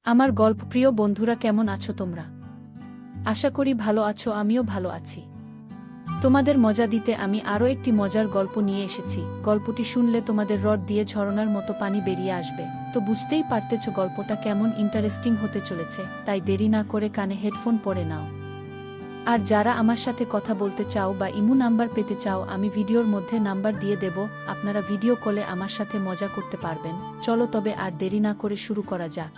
আমার গল্পপ্রিয় বন্ধুরা, কেমন আছো তোমরা? আশা করি ভালো আছো, আমিও ভালো আছি। তোমাদের মজা দিতে আমি আরও একটি মজার গল্প নিয়ে এসেছি। গল্পটি শুনলে তোমাদের রড দিয়ে ঝরনার মতো পানি বেরিয়ে আসবে। তো বুঝতেই পারতেছ গল্পটা কেমন ইন্টারেস্টিং হতে চলেছে, তাই দেরি না করে কানে হেডফোন পরে নাও। আর যারা আমার সাথে কথা বলতে চাও বা ইমো নাম্বার পেতে চাও, আমি ভিডিওর মধ্যে নাম্বার দিয়ে দেব, আপনারা ভিডিও কলে আমার সাথে মজা করতে পারবেন। চলো তবে আর দেরি না করে শুরু করা যাক।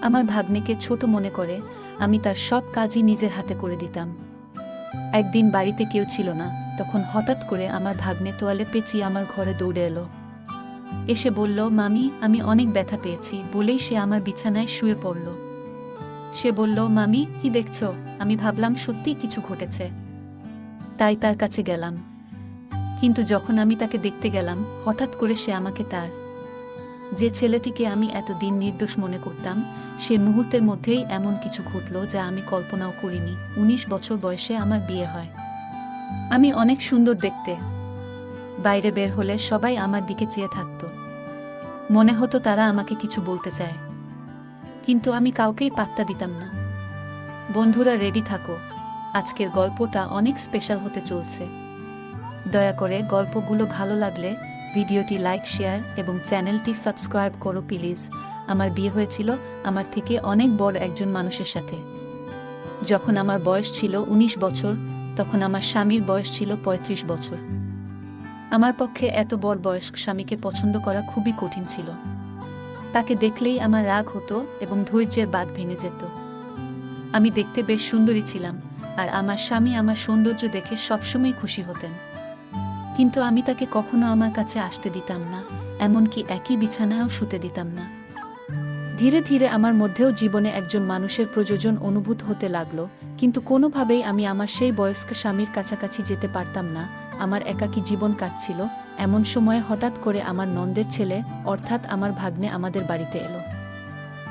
আমার ভাগ্নেকে ছোট মনে করে আমি তার সব কাজই নিজের হাতে করে দিতাম। একদিন বাড়িতে কেউ ছিল না, তখন হঠাৎ করে আমার ভাগ্নে তোয়ালে পেঁচিয়ে আমার ঘরে দৌড়ে এলো। এসে বলল, মামি, আমি অনেক ব্যথা পেয়েছি বলেই সে আমার বিছানায় শুয়ে পড়ল। সে বলল, মামি, কি দেখছো? আমি ভাবলাম সত্যিই কিছু ঘটেছে, তাই তার কাছে গেলাম। কিন্তু যখন আমি তাকে দেখতে গেলাম, হঠাৎ করে সে আমাকে তার যে ছেলেটিকে আমি এতদিন নির্দোষ মনে করতাম, সে মুহূর্তের মধ্যেই এমন কিছু ঘটল যা আমি কল্পনাও করিনি। 19 বছর বয়সে আমার বিয়ে হয়। আমি অনেক সুন্দর দেখতে। বাইরে বের হলে সবাই আমার দিকে চেয়ে থাকত। মনে হতো তারা আমাকে কিছু বলতে চায়, কিন্তু আমি কাউকেই পাত্তা দিতাম না। বন্ধুরা, রেডি থাকো, আজকের গল্পটা অনেক স্পেশাল হতে চলছে। দয়া করে গল্পগুলো ভালো লাগলে ভিডিওটি লাইক, শেয়ার এবং চ্যানেলটি সাবস্ক্রাইব করো প্লিজ। আমার বিয়ে হয়েছিল আমার থেকে অনেক বড় একজন মানুষের সাথে। যখন আমার বয়স ছিল 19 বছর, তখন আমার স্বামীর বয়স ছিল 35 বছর। আমার পক্ষে এত বড় বয়স্ক স্বামীকে পছন্দ করা খুবই কঠিন ছিল। তাকে দেখলেই আমার রাগ হতো এবং ধৈর্যের বাঁধ ভেঙে যেত। আমি দেখতে বেশ সুন্দরী ছিলাম, আর আমার স্বামী আমার সৌন্দর্য দেখে সবসময় খুশি হতেন। কিন্তু আমি তাকে কখনো আমার কাছে আসতে দিতাম না, এমনকি একই বিছানায়ও শুতে দিতাম না। ধীরে ধীরে আমার মধ্যেও জীবনে একজন মানুষের প্রয়োজন অনুভূত হতে লাগলো, কিন্তু কোনোভাবেই আমি আমার সেই বয়স্ক স্বামীর কাছাকাছি যেতে পারতাম না। আমার একাকী জীবন কাটছিল। এমন সময়ে হঠাৎ করে আমার নন্দের ছেলে, অর্থাৎ আমার ভাগ্নে আমাদের বাড়িতে এলো।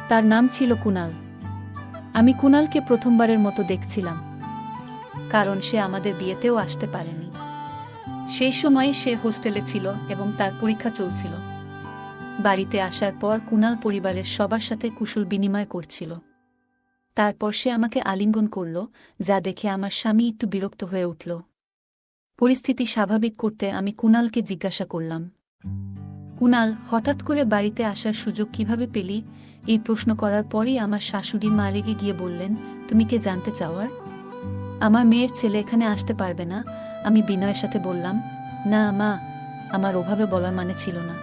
তার নাম ছিল কুনাল। আমি কুনালকে প্রথমবারের মতো দেখছিলাম, কারণ সে আমাদের বিয়েতেও আসতে পারেনি। সেই সময়ে সে হোস্টেলে ছিল এবং তার পরীক্ষা চলছিল। বাড়িতে আসার পর কুনাল পরিবারের সবার সাথে কুশল বিনিময় করছিল। তারপর সে আমাকে আলিঙ্গন করল, যা দেখে আমার স্বামী একটু বিরক্ত হয়ে উঠল। পরিস্থিতি স্বাভাবিক করতে আমি কুনালকে জিজ্ঞাসা করলাম, কুনাল, হঠাৎ করে বাড়িতে আসার সুযোগ কিভাবে পেলি? এই প্রশ্ন করার পরই আমার শাশুড়ি মা রেগে গিয়ে বললেন, তুমি কে জানতে চাওয়ার? আমার মেয়ের ছেলে এখানে আসতে পারবে না। আমি বিনয়ের সাথে বললাম, না মা, আমার ওভাবে বলার মানে ছিল না।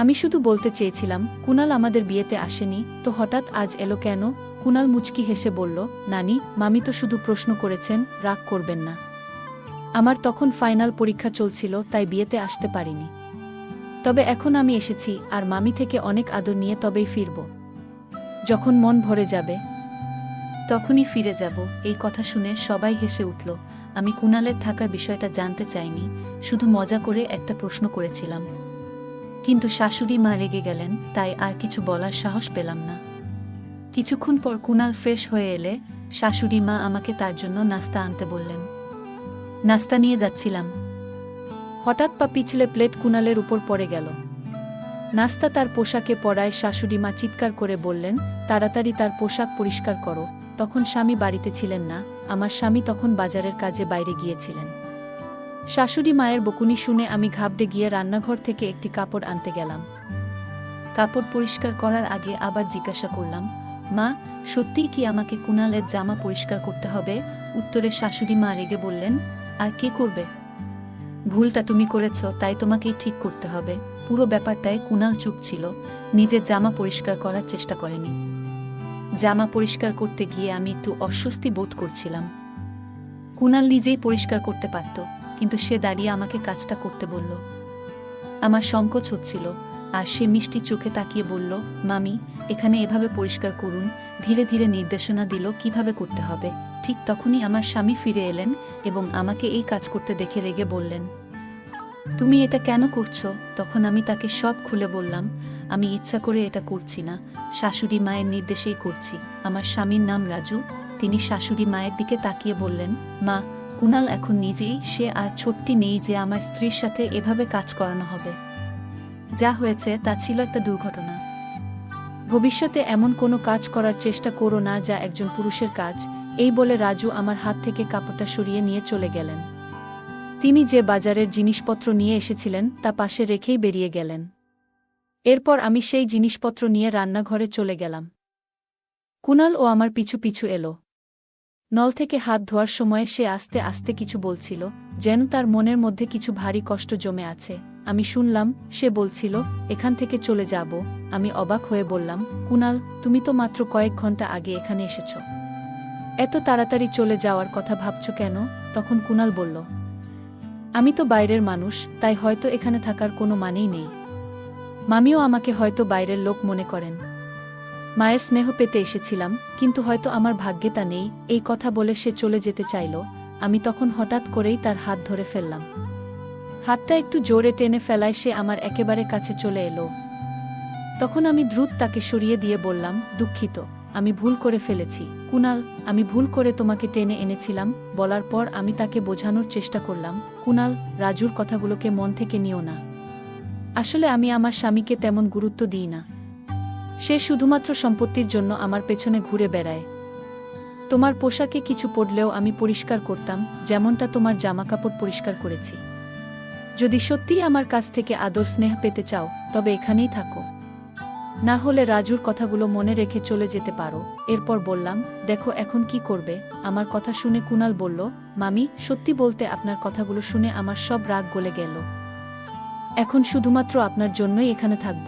আমি শুধু বলতে চেয়েছিলাম কুনাল আমাদের বিয়েতে আসেনি, তো হঠাৎ আজ এলো কেন? কুনাল মুচকি হেসে বলল, নানি, মামি তো শুধু প্রশ্ন করেছেন, রাগ করবেন না। আমার তখন ফাইনাল পরীক্ষা চলছিল, তাই বিয়েতে আসতে পারিনি। তবে এখন আমি এসেছি, আর মামি থেকে অনেক আদর নিয়ে তবেই ফিরব। যখন মন ভরে যাবে তখনই ফিরে যাব। এই কথা শুনে সবাই হেসে উঠল। আমি কুনালের থাকার বিষয়টা জানতে চাইনি, শুধু মজা করে একটা প্রশ্ন করেছিলাম। কিন্তু শাশুড়ি মা রেগে গেলেন, তাই আর কিছু বলার সাহস পেলাম না। কিছুক্ষণ পর কুনাল ফ্রেশ হয়ে এলে শাশুড়ি মা আমাকে তার জন্য নাস্তা আনতে বললেন। নাস্তা নিয়ে যাচ্ছিলাম, হঠাৎ পা পিছলে প্লেট কুনালের উপর পড়ে গেল। নাস্তা তার পোশাকে পড়ায় শাশুড়ি মা চিৎকার করে বললেন, তাড়াতাড়ি তার পোশাক পরিষ্কার করো। তখন স্বামী বাড়িতে ছিলেন না, আমার স্বামী তখন বাজারের কাজে বাইরে গিয়েছিলেন। শাশুড়ি মায়ের বকুনি শুনে আমি ঘাবড়ে গিয়ে রান্নাঘর থেকে একটি কাপড় আনতে গেলাম। কাপড় পরিষ্কার করার আগে আবার জিজ্ঞাসা করলাম, মা, সত্যিই কি আমাকে কুনালের জামা পরিষ্কার করতে হবে? উত্তরে শাশুড়ি মা রেগে বললেন, আর কে করবে? ভুলটা তুমি করেছ, তাই তোমাকেই ঠিক করতে হবে। পুরো ব্যাপারটায় কুনাল চুপ ছিল, নিজের জামা পরিষ্কার করার চেষ্টা করেনি। জামা পরিষ্কার করতে গিয়ে আমি একটু অস্বস্তি বোধ করছিলাম। কুনাল নিজেই পরিষ্কার করতে পারত, কিন্তু সে দাঁড়িয়ে আমাকে কাজটা করতে বলল। আমার সংকোচ হচ্ছিল, আর সে মিষ্টি চোখে তাকিয়ে বলল, মামি, এখানে এভাবে পরিষ্কার করুন। ধীরে ধীরে নির্দেশনা দিল কিভাবে করতে হবে। ঠিক তখনই আমার স্বামী ফিরে এলেন এবং আমাকে এই কাজ করতে দেখে রেগে বললেন, তুমি এটা কেন করছো? তখন আমি তাকে সব খুলে বললাম, আমি ইচ্ছা করে এটা করছি না, শাশুড়ি মায়ের নির্দেশেই করছি। আমার স্বামীর নাম রাজু। তিনি শাশুড়ি মায়ের দিকে তাকিয়ে বললেন, মা, কুনাল এখন নিজেই, সে আর ছোট্টি নেই যে আমার স্ত্রীর সাথে এভাবে কাজ করানো হবে। যা হয়েছে তা ছিল একটা দুর্ঘটনা। ভবিষ্যতে এমন কোনো কাজ করার চেষ্টা করো না যা একজন পুরুষের কাজ। এই বলে রাজু আমার হাত থেকে কাপড়টা সরিয়ে নিয়ে চলে গেলেন। তিনি যে বাজারের জিনিসপত্র নিয়ে এসেছিলেন তা পাশে রেখেই বেরিয়ে গেলেন। এরপর আমি সেই জিনিসপত্র নিয়ে রান্নাঘরে চলে গেলাম। কুনাল ও আমার পিছু পিছু এলো। নল থেকে হাত ধোয়ার সময় সে আস্তে আস্তে কিছু বলছিল, যেন তার মনের মধ্যে কিছু ভারী কষ্ট জমে আছে। আমি শুনলাম, সে বলছিল, এখান থেকে চলে যাব। আমি অবাক হয়ে বললাম, কুনাল, তুমি তো মাত্র কয়েক ঘন্টা আগে এখানে এসেছ। এত তাড়াতাড়ি চলে যাওয়ার কথা ভাবছ কেন? তখন কুনাল বলল, আমি তো বাইরের মানুষ, তাই হয়তো এখানে থাকার কোনো মানেই নেই। মামিও আমাকে হয়তো বাইরের লোক মনে করেন। মায়ের স্নেহ পেতে এসেছিলাম, কিন্তু হয়তো আমার ভাগ্যে তা নেই। এই কথা বলে সে চলে যেতে চাইল। আমি তখন হঠাৎ করেই তার হাত ধরে ফেললাম। হাতটা একটু জোরে টেনে ফেলায় সে আমার একেবারে কাছে চলে এলো। তখন আমি দ্রুত তাকে সরিয়ে দিয়ে বললাম, দুঃখিত, আমি ভুল করে ফেলেছি। কুনাল, আমি ভুল করে তোমাকে টেনে এনেছিলাম। বলার পর আমি তাকে বোঝানোর চেষ্টা করলাম, কুনাল, রাজুর কথাগুলোকে মন থেকে নিও না। আসলে আমি আমার স্বামীকে তেমন গুরুত্ব দিই না। সে শুধুমাত্র সম্পত্তির জন্য আমার পেছনে ঘুরে বেড়ায়। তোমার পোশাকে কিছু পড়লেও আমি পরিষ্কার করতাম, যেমনটা তোমার জামাকাপড় পরিষ্কার করেছি। যদি সত্যিই আমার কাছ থেকে আদর স্নেহ পেতে চাও, তবে এখানেই থাকো। না হলে রাজুর কথাগুলো মনে রেখে চলে যেতে পারো। এরপর বললাম, দেখো এখন কি করবে? আমার কথা শুনে কুনাল বলল, মামি, সত্যি বলতে আপনার কথাগুলো শুনে আমার সব রাগ গলে গেল। এখন শুধুমাত্র আপনার জন্যই এখানে থাকব।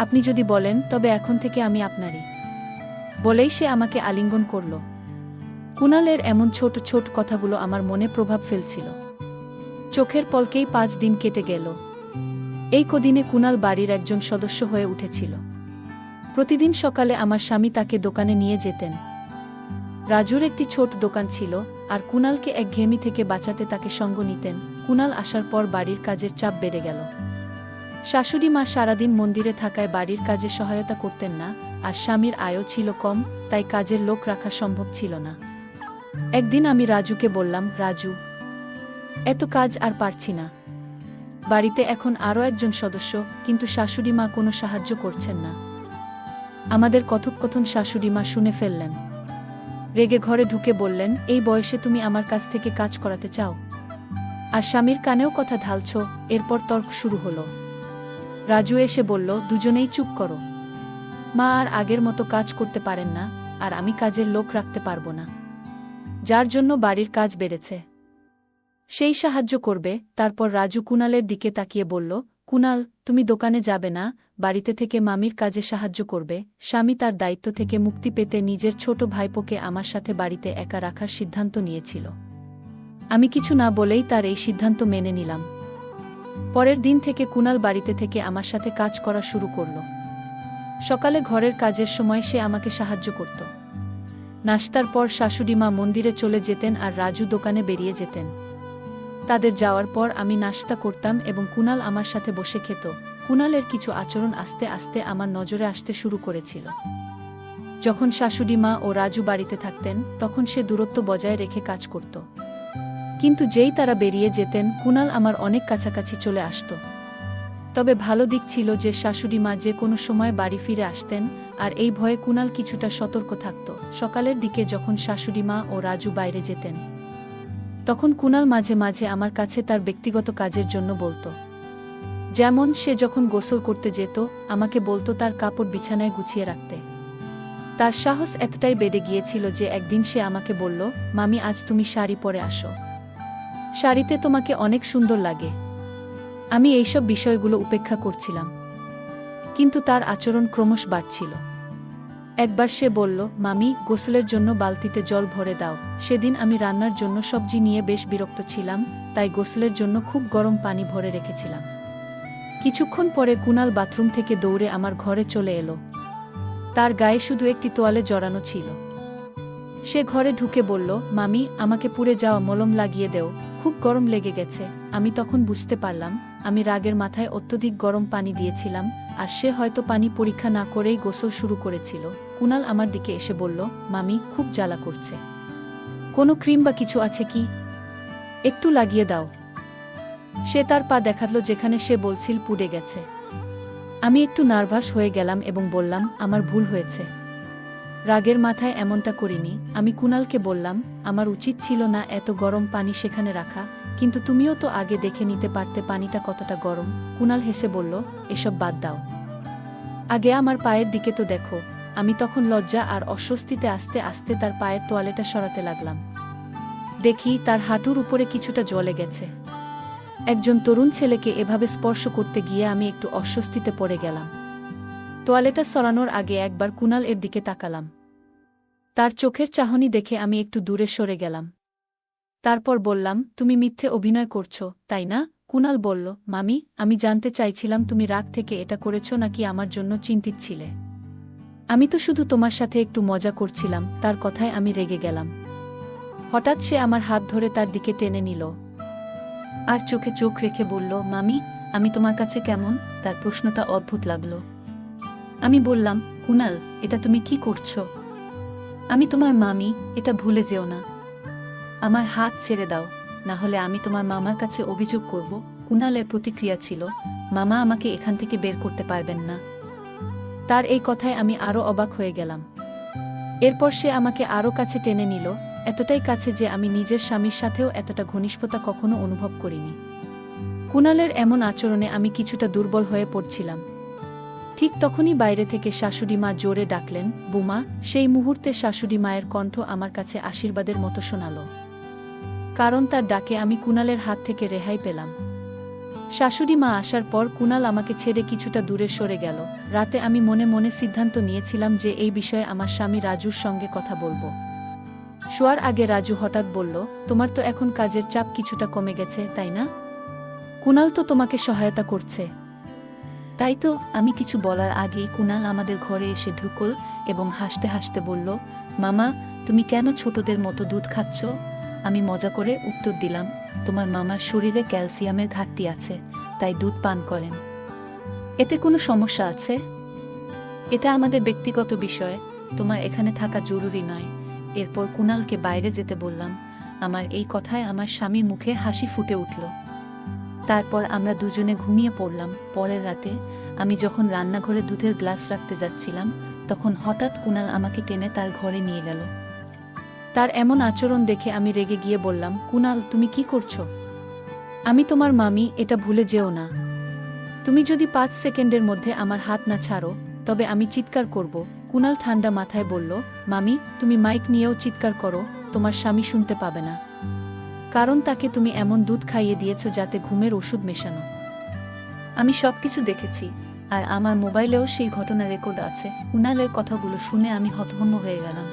আপনি যদি বলেন, তবে এখন থেকে আমি আপনারই। বলেই সে আমাকে আলিঙ্গন করল। কুনালের এমন ছোট ছোট কথাগুলো আমার মনে প্রভাব ফেলছিল। চোখের পলকেই 5 দিন কেটে গেল। এই কদিনে কুনাল বাড়ির একজন সদস্য হয়ে উঠেছিল। প্রতিদিন সকালে আমার স্বামী তাকে দোকানে নিয়ে যেতেন। রাজুর একটি ছোট দোকান ছিল, আর কুনালকে একঘেয়েমি থেকে বাঁচাতে তাকে সঙ্গ নিতেন। কুনাল আসার পর বাড়ির কাজের চাপ বেড়ে গেল। শাশুড়ি মা সারাদিন মন্দিরে থাকায় বাড়ির কাজে সহায়তা করতেন না, আর স্বামীর আয়ও ছিল কম, তাই কাজের লোক রাখা সম্ভব ছিল না। একদিন আমি রাজুকে বললাম, রাজু, এত কাজ আর পারছি না। বাড়িতে এখন আরও একজন সদস্য, কিন্তু শাশুড়ি মা কোনো সাহায্য করছেন না। আমাদের কথোপকথন শাশুড়ি মা শুনে ফেললেন। রেগে ঘরে ঢুকে বললেন, এই বয়সে তুমি আমার কাছ থেকে কাজ করাতে চাও? আর স্বামীর কানেও কথা ঢালছ? এরপর তর্ক শুরু হলো। রাজু এসে বলল, দুজনেই চুপ করো। মা আর আগের মতো কাজ করতে পারেন না, আর আমি কাজের লোক রাখতে পারবো না, যার জন্য বাড়ির কাজ বেড়েছে। সেই সাহায্য করবে। তারপর রাজু কুনালের দিকে তাকিয়ে বলল, কুনাল, তুমি দোকানে যাবে না, বাড়িতে থেকে মামির কাজে সাহায্য করবে। স্বামী তার দায়িত্ব থেকে মুক্তি পেতে নিজের ছোট ভাইপোকে আমার সাথে বাড়িতে একা রাখার সিদ্ধান্ত নিয়েছিল। আমি কিছু না বলেই তার এই সিদ্ধান্ত মেনে নিলাম। পরের দিন থেকে কুনাল বাড়িতে থেকে আমার সাথে কাজ করা শুরু করল। সকালে ঘরের কাজের সময় সে আমাকে সাহায্য করত। নাশতার পর শাশুড়ি মা মন্দিরে চলে যেতেন আর রাজু দোকানে বেরিয়ে যেতেন। তাদের যাওয়ার পর আমি নাশতা করতাম এবং কুনাল আমার সাথে বসে খেত। কুনালের কিছু আচরণ আস্তে আস্তে আমার নজরে আসতে শুরু করেছিল। যখন শাশুড়ি মা ও রাজু বাড়িতে থাকতেন, তখন সে দূরত্ব বজায় রেখে কাজ করত। কিন্তু যেই তারা বেরিয়ে যেতেন, কুনাল আমার অনেক কাছাকাছি চলে আসত। তবে ভালো দিক ছিল যে শাশুড়ি মা যে কোনো সময় বাড়ি ফিরে আসতেন, আর এই ভয়ে কুনাল কিছুটা সতর্ক থাকত। সকালের দিকে যখন শাশুড়ি মা ও রাজু বাইরে যেতেন, তখন কুনাল মাঝে মাঝে আমার কাছে তার ব্যক্তিগত কাজের জন্য বলতো। যেমন সে যখন গোসল করতে যেত, আমাকে বলতো তার কাপড় বিছানায় গুছিয়ে রাখতে। তার সাহস এতটাই বেড়ে গিয়েছিল যে একদিন সে আমাকে বলল, মামি, আজ তুমি শাড়ি পরে আসো, শাড়িতে তোমাকে অনেক সুন্দর লাগে। আমি এইসব বিষয়গুলো উপেক্ষা করছিলাম, কিন্তু তার আচরণ ক্রমশ বাড়ছিল। একবার সে বলল, মামি, গোসলের জন্য বালতিতে জল ভরে দাও। সেদিন আমি রান্নার জন্য সবজি নিয়ে বেশ বিরক্ত ছিলাম, তাই গোসলের জন্য খুব গরম পানি ভরে রেখেছিলাম। কিছুক্ষণ পরে কুনাল বাথরুম থেকে দৌড়ে আমার ঘরে চলে এলো। তার গায়ে শুধু একটি তোয়ালে জড়ানো ছিল। সে ঘরে ঢুকে বলল, মামি, আমাকে পুড়ে যাওয়া মলম লাগিয়ে দেও, খুব গরম লেগে গেছে। আমি তখন বুঝতে পারলাম আমি রাগের মাথায় অত্যধিক গরম পানি দিয়েছিলাম, আর সে হয়তো পানি পরীক্ষা না করেই গোসল শুরু করেছিল। কুনাল আমার দিকে এসে বলল, মামি, খুব জ্বালা করছে, কোনো ক্রিম বা কিছু আছে কি? একটু লাগিয়ে দাও। সে তার পা দেখালো যেখানে সে বলছিল পুড়ে গেছে। আমি একটু নার্ভাস হয়ে গেলাম এবং বললাম, আমার ভুল হয়েছে। রাগের মাথায় এমনটা করিনি। আমি কুণালকে বললাম, আমার উচিত ছিল না এত গরম পানি সেখানে রাখা, কিন্তু তুমিও তো আগে দেখে নিতে পারতে পানিটা কতটা গরম। কুণাল হেসে বলল, এসব বাদ দাও, আগে আমার পায়ের দিকে তো দেখো। আমি তখন লজ্জা আর অস্বস্তিতে আস্তে আস্তে তার পায়ের তোয়ালেটা সরাতে লাগলাম। দেখি তার হাঁটুর উপরে কিছুটা জ্বলে গেছে। একজন তরুণ ছেলেকে এভাবে স্পর্শ করতে গিয়ে আমি একটু অস্বস্তিতে পড়ে গেলাম। তোয়ালেটা সরানোর আগে একবার কুণাল এর দিকে তাকালাম। তার চোখের চাহনি দেখে আমি একটু দূরে সরে গেলাম। তারপর বললাম, তুমি মিথ্যে অভিনয় করছো, তাই না? কুণাল বলল, মামি, আমি জানতে চাইছিলাম তুমি রাগ থেকে এটা করেছ নাকি আমার জন্য চিন্তিত ছিলে। আমি তো শুধু তোমার সাথে একটু মজা করছিলাম। তার কথায় আমি রেগে গেলাম। হঠাৎ সে আমার হাত ধরে তার দিকে টেনে নিল আর চোখে চোখ রেখে বলল, মামি, আমি তোমার কাছে কেমন? তার প্রশ্নটা অদ্ভুত লাগলো। আমি বললাম, কুণাল, এটা তুমি কি করছো? আমি তোমার মামি, এটা ভুলে যেও না। আমার হাত ছেড়ে দাও, না হলে আমি তোমার মামার কাছে অভিযোগ করব। কুণালের প্রতিক্রিয়া ছিল, মামা আমাকে এখান থেকে বের করতে পারবেন না। তার এই কথায় আমি আরও অবাক হয়ে গেলাম। এরপর সে আমাকে আরও কাছে টেনে নিল, এতটাই কাছে যে আমি নিজের স্বামীর সাথেও এতটা ঘনিষ্ঠতা কখনো অনুভব করিনি। কুণালের এমন আচরণে আমি কিছুটা দুর্বল হয়ে পড়ছিলাম। ঠিক তখনই বাইরে থেকে শাশুড়ি মা জোরে ডাকলেন, বুমা। সেই মুহূর্তে শাশুড়ি মায়ের কণ্ঠ আমার কাছে আশীর্বাদের মতো শোনাল, কারণ তার ডাকে আমি কুণালের হাত থেকে রেহাই পেলাম। শাশুড়ি মা আসার পর কুণাল আমাকে ছেড়ে কিছুটা দূরে সরে গেল। রাতে আমি মনে মনে সিদ্ধান্ত নিয়েছিলাম যে এই বিষয়ে আমার স্বামী রাজুর সঙ্গে কথা বলবো। শোয়ার আগে রাজু হঠাৎ বলল, তোমার তো এখন কাজের চাপ কিছুটা কমে গেছে, তাই না? কুণাল তো তোমাকে সহায়তা করছে। তাই তো। আমি কিছু বলার আগেই কুণাল আমাদের ঘরে এসে ঢুকল এবং হাসতে হাসতে বলল, মামা, তুমি কেন ছোটদের মতো দুধ খাচ্ছ? আমি মজা করে উত্তর দিলাম, তোমার মামার শরীরে ক্যালসিয়ামের ঘাটতি আছে, তাই দুধ পান করেন। এতে কোনো সমস্যা আছে? এটা আমাদের ব্যক্তিগত বিষয়, তোমার এখানে থাকা জরুরি নয়। এরপর কুণালকে বাইরে যেতে বললাম। আমার এই কথায় আমার স্বামীর মুখে হাসি ফুটে উঠল। তারপর আমরা দুজনে ঘুমিয়ে পড়লাম। পরের রাতে আমি যখন রান্নাঘরে দুধের গ্লাস রাখতে যাচ্ছিলাম, তখন হঠাৎ কুণাল আমাকে টেনে তার ঘরে নিয়ে গেল। তার এমন আচরণ দেখে আমি রেগে গিয়ে বললাম, কুণাল, তুমি কি করছো? আমি তোমার মামি, এটা ভুলে যেও না। তুমি যদি 5 সেকেন্ডের মধ্যে আমার হাত না ছাড়ো, তবে আমি চিৎকার করব। কুণাল ঠান্ডা মাথায় বলল, মামি, তুমি মাইক নিয়েও চিৎকার করো, তোমার স্বামী শুনতে পাবে না। কারণ তাকে তুমি এমন দুধ খাইয়ে দিয়েছ যাতে ঘুমের ওষুধ মেশানো। আমি সবকিছু দেখেছি, আর আমার মোবাইলেও সেই ঘটনা রেকর্ড আছে। কুণালের কথাগুলো শুনে আমি হতভম্ব হয়ে গেলাম।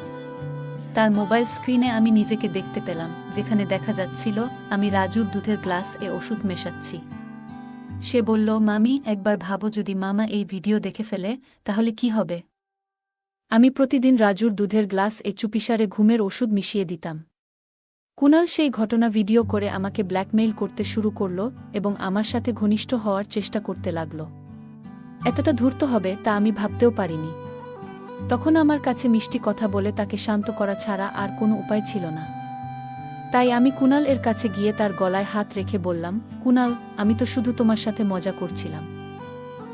তার মোবাইল স্ক্রিনে আমি নিজেকে দেখতে পেলাম, যেখানে দেখা যাচ্ছিল আমি রাজুর দুধের গ্লাস এ ওষুধ মেশাচ্ছি। সে বলল, মামি, একবার ভাবো, যদি মামা এই ভিডিও দেখে ফেলে, তাহলে কি হবে? আমি প্রতিদিন রাজুর দুধের গ্লাস এ চুপিসারে ঘুমের ওষুধ মিশিয়ে দিতাম। কুণাল সেই ঘটনা ভিডিও করে আমাকে ব্ল্যাকমেইল করতে শুরু করল এবং আমার সাথে ঘনিষ্ঠ হওয়ার চেষ্টা করতে লাগল। এতটা ধূর্ত হবে তা আমি ভাবতেও পারিনি। তখন আমার কাছে মিষ্টি কথা বলে তাকে শান্ত করা ছাড়া আর কোনো উপায় ছিল না। তাই আমি কুণাল এর কাছে গিয়ে তার গলায় হাত রেখে বললাম, কুণাল, আমি তো শুধু তোমার সাথে মজা করছিলাম।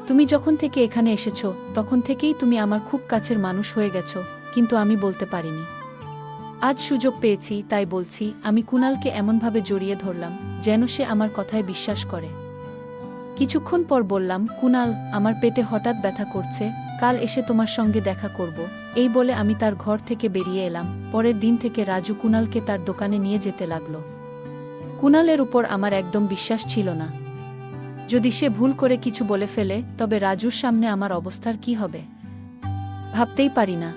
তুমি যখন থেকে এখানে এসেছো, তখন থেকেই তুমি আমার খুব কাছের মানুষ হয়ে গেছো, কিন্তু আমি বলতে পারিনি। আজ সুযোগ পেয়েছি, তাই বলছি। আমি কুণালকে এমনভাবে জড়িয়ে ধরলাম যেন সে আমার কথায় বিশ্বাস করে। কিছুক্ষণ পর বললাম, কুণাল, আমার পেটে হঠাৎ ব্যথা করছে, কাল এসে তোমার সঙ্গে দেখা করব। এই বলে আমি তার ঘর থেকে বেরিয়ে এলাম। পরের দিন থেকে রাজু কুণালকে তার দোকানে নিয়ে যেতে লাগল। কুণালের উপর আমার একদম বিশ্বাস ছিল না। যদি সে ভুল করে কিছু বলে ফেলে, তবে রাজুর সামনে আমার অবস্থার কি হবে ভাবতেই পারি না।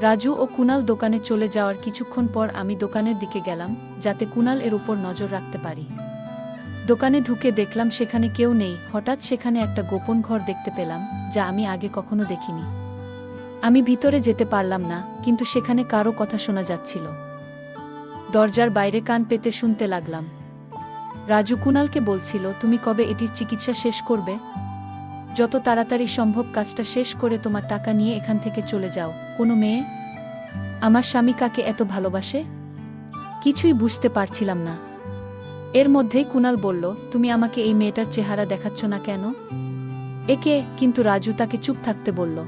রাজু ও কুণাল দোকানে চলে যাওয়ার কিছুক্ষণ পর আমি দোকানের দিকে গেলাম, যাতে কুণাল এর উপর নজর রাখতে পারি। দোকানে ঢুকে দেখলাম সেখানে কেউ নেই। হঠাৎ সেখানে একটা গোপন ঘর দেখতে পেলাম, যা আমি আগে কখনো দেখিনি। আমি ভিতরে যেতে পারলাম না, কিন্তু সেখানে কারো কথা শোনা যাচ্ছিল। দরজার বাইরে কান পেতে শুনতে লাগলাম। রাজু কুণালকে বলছিল, তুমি কবে এটির চিকিৎসা শেষ করবে? যত তাড়াতাড়ি সম্ভব কাজটা শেষ করে তোমার টাকা নিয়ে এখান থেকে চলে যাও। কোনো মেয়ে আমার স্বামী কাকে এত ভালোবাসে? কিছুই বুঝতে পারছিলাম না। এর মধ্যেই কুণাল বলল, তুমি আমাকে এই মেয়েটার চেহারা দেখাচ্ছ না কেন? একে, কিন্তু রাজু তাকে চুপ থাকতে বলল।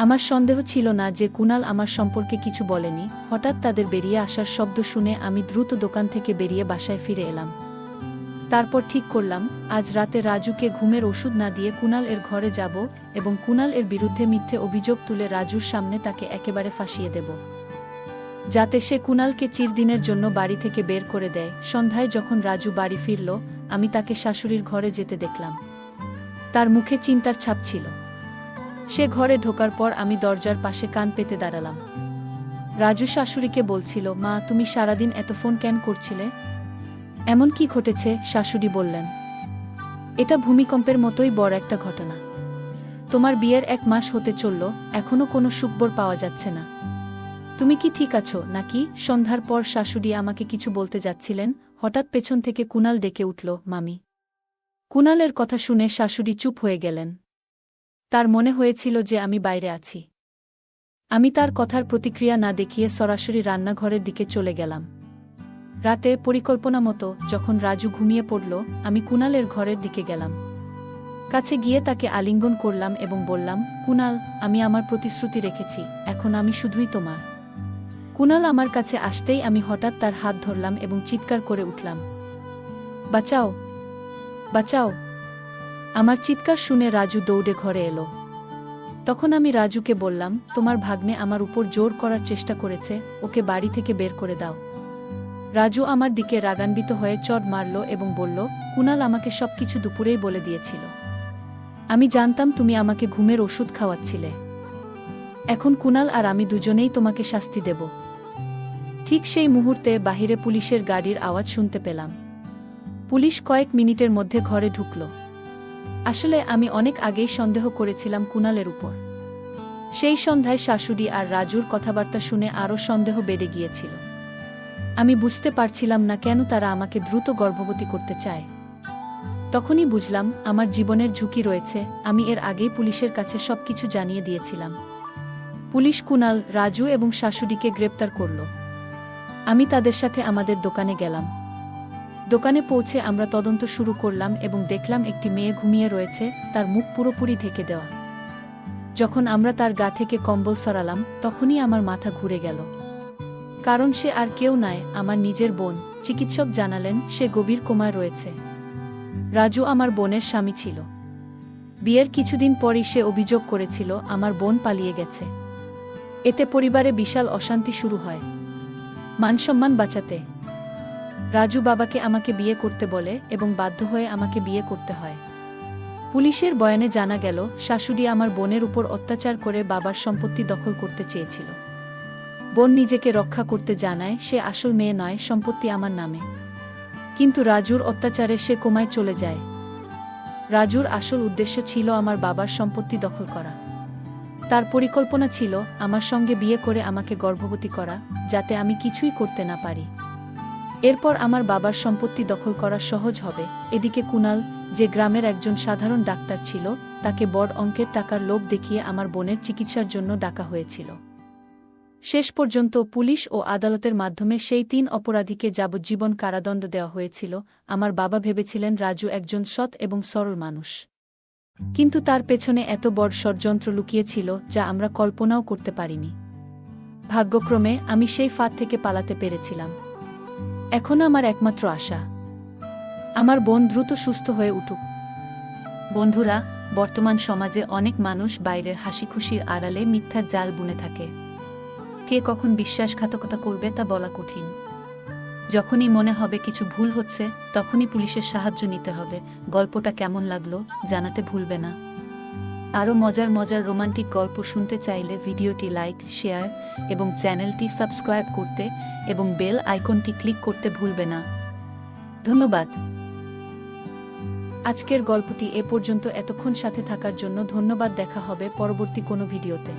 আমার সন্দেহ ছিল না যে কুনাল আমার সম্পর্কে কিছু বলেনি। হঠাৎ তাদের বেরিয়ে আসার শব্দ শুনে আমি দ্রুত দোকান থেকে বেরিয়ে বাসায় ফিরে এলাম। তারপর ঠিক করলাম, আজ রাতে রাজুকে ঘুমের ওষুধ না দিয়ে কুনাল এর ঘরে যাব এবং কুনাল এর বিরুদ্ধে মিথ্যে অভিযোগ তুলে রাজুর সামনে তাকে একেবারে ফাঁসিয়ে দেব, যাতে সে কুনালকে চিরদিনের জন্য বাড়ি থেকে বের করে দেয়। সন্ধ্যায় যখন রাজু বাড়ি ফিরল, আমি তাকে শাশুড়ির ঘরে যেতে দেখলাম। তার মুখে চিন্তার ছাপ ছিল। সে ঘরে ঢোকার পর আমি দরজার পাশে কান পেতে দাঁড়ালাম। রাজু শাশুড়িকে বলছিল, মা, তুমি সারাদিন এত ফোন কেন করছিলে? এমন কি ঘটেছে? শাশুড়ি বললেন, এটা ভূমিকম্পের মতোই বড় একটা ঘটনা। তোমার বিয়ের 1 মাস হতে চলল, এখনো কোনো সুখবর পাওয়া যাচ্ছে না। তুমি কি ঠিক আছো নাকি? সন্ধ্যার পর শাশুড়ি আমাকে কিছু বলতে যাচ্ছিলেন, হঠাৎ পেছন থেকে কুনাল ডেকে উঠল, মামি। কুনালের কথা শুনে শাশুড়ি চুপ হয়ে গেলেন। তার মনে হয়েছিল যে আমি বাইরে আছি। আমি তার কথার প্রতিক্রিয়া না দেখিয়ে সরাসরি রান্নাঘরের দিকে চলে গেলাম। রাতে পরিকল্পনা মতো যখন রাজু ঘুমিয়ে পড়ল, আমি কুনালের ঘরের দিকে গেলাম। কাছে গিয়ে তাকে আলিঙ্গন করলাম এবং বললাম, কুনাল, আমি আমার প্রতিশ্রুতি রেখেছি, এখন আমি শুধুই তোমার। কুনাল আমার কাছে আসতেই আমি হঠাৎ তার হাত ধরলাম এবং চিৎকার করে উঠলাম, বাঁচাও, বাঁচাও। আমার চিৎকার শুনে রাজু দৌড়ে ঘরে এলো। তখন আমি রাজুকে বললাম, তোমার ভাগ্নে আমার উপর জোর করার চেষ্টা করেছে, ওকে বাড়ি থেকে বের করে দাও। রাজু আমার দিকে রাগান্বিত হয়ে চড় মারল এবং বলল, কুনাল আমাকে সবকিছু দুপুরেই বলে দিয়েছিল। আমি জানতাম তুমি আমাকে ঘুমের ওষুধ খাওয়াচ্ছিলে। এখন কুনাল আর আমি দুজনেই তোমাকে শাস্তি দেব। ঠিক সেই মুহূর্তে বাহিরে পুলিশের গাড়ির আওয়াজ শুনতে পেলাম। পুলিশ কয়েক মিনিটের মধ্যে ঘরে ঢুকল। আসলে আমি অনেক আগেই সন্দেহ করেছিলাম কুনালের উপর। সেই সন্ধ্যায় শাশুড়ি আর রাজুর কথাবার্তা শুনে আরও সন্দেহ বেড়ে গিয়েছিল। আমি বুঝতে পারছিলাম না কেন তারা আমাকে দ্রুত গর্ভবতী করতে চায়। তখনই বুঝলাম আমার জীবনের ঝুঁকি রয়েছে। আমি এর আগেই পুলিশের কাছে সবকিছু জানিয়ে দিয়েছিলাম। পুলিশ কুনাল, রাজু এবং শাশুড়িকে গ্রেপ্তার করল। আমি তাদের সাথে আমাদের দোকানে গেলাম। দোকানে পৌঁছে আমরা তদন্ত শুরু করলাম এবং দেখলাম একটি মেয়ে ঘুমিয়ে রয়েছে, তার মুখ পুরোপুরি ঢেকে দেওয়া। যখন আমরা তার গা থেকে কম্বল সরালাম, তখনই আমার মাথা ঘুরে গেল। কারণ সে আর কেউ নয়, আমার নিজের বোন। চিকিৎসক জানালেন সে গভীর কোমায় রয়েছে। রাজু আমার বোনের স্বামী ছিল। বিয়ের কিছুদিন পরই সে অভিযোগ করেছিল আমার বোন পালিয়ে গেছে। এতে পরিবারে বিশাল অশান্তি শুরু হয়। মানসম্মান বাঁচাতে রাজু বাবাকে আমাকে বিয়ে করতে বলে এবং বাধ্য হয়ে আমাকে বিয়ে করতে হয়। পুলিশের বয়ানে জানা গেল শাশুড়ি আমার বোনের উপর অত্যাচার করে বাবার সম্পত্তি দখল করতে চেয়েছিল। বোন নিজেকে রক্ষা করতে জানায় সে আসল মেয়ে নয়, সম্পত্তি আমার নামে। কিন্তু রাজুর অত্যাচারে সে কোমায় চলে যায়। রাজুর আসল উদ্দেশ্য ছিল আমার বাবার সম্পত্তি দখল করা। তার পরিকল্পনা ছিল আমার সঙ্গে বিয়ে করে আমাকে গর্ভবতী করা, যাতে আমি কিছুই করতে না পারি। এরপর আমার বাবার সম্পত্তি দখল করা সহজ হবে। এদিকে কুনাল, যে গ্রামের একজন সাধারণ ডাক্তার ছিল, তাকে বড় অঙ্কের টাকার লোভ দেখিয়ে আমার বোনের চিকিৎসার জন্য ডাকা হয়েছিল। শেষ পর্যন্ত পুলিশ ও আদালতের মাধ্যমে সেই 3 অপরাধীকে যাবজ্জীবন কারাদণ্ড দেওয়া হয়েছিল। আমার বাবা ভেবেছিলেন রাজু একজন সৎ এবং সরল মানুষ, কিন্তু তার পেছনে এত বড় ষড়যন্ত্র লুকিয়েছিল যা আমরা কল্পনাও করতে পারিনি। ভাগ্যক্রমে আমি সেই ফাঁদ থেকে পালাতে পেরেছিলাম। এখন আমার একমাত্র আশা, আমার বোন দ্রুত সুস্থ হয়ে উঠুক। বন্ধুরা, বর্তমান সমাজে অনেক মানুষ বাইরের হাসিখুশির আড়ালে মিথ্যার জাল বুনে থাকে। কে কখন বিশ্বাসঘাতকতা করবে তা বলা কঠিন। যখনই মনে হবে কিছু ভুল হচ্ছে, তখনই পুলিশের সাহায্য নিতে হবে। গল্পটা কেমন লাগলো জানাতে ভুলবে না। আরও মজার মজার রোমান্টিক গল্প শুনতে চাইলে ভিডিওটি লাইক, শেয়ার এবং চ্যানেলটি সাবস্ক্রাইব করতে এবং বেল আইকনটি ক্লিক করতে ভুলবে না। ধন্যবাদ। আজকের গল্পটি এ পর্যন্ত। এতক্ষণ সাথে থাকার জন্য ধন্যবাদ। দেখা হবে পরবর্তী কোনো ভিডিওতে।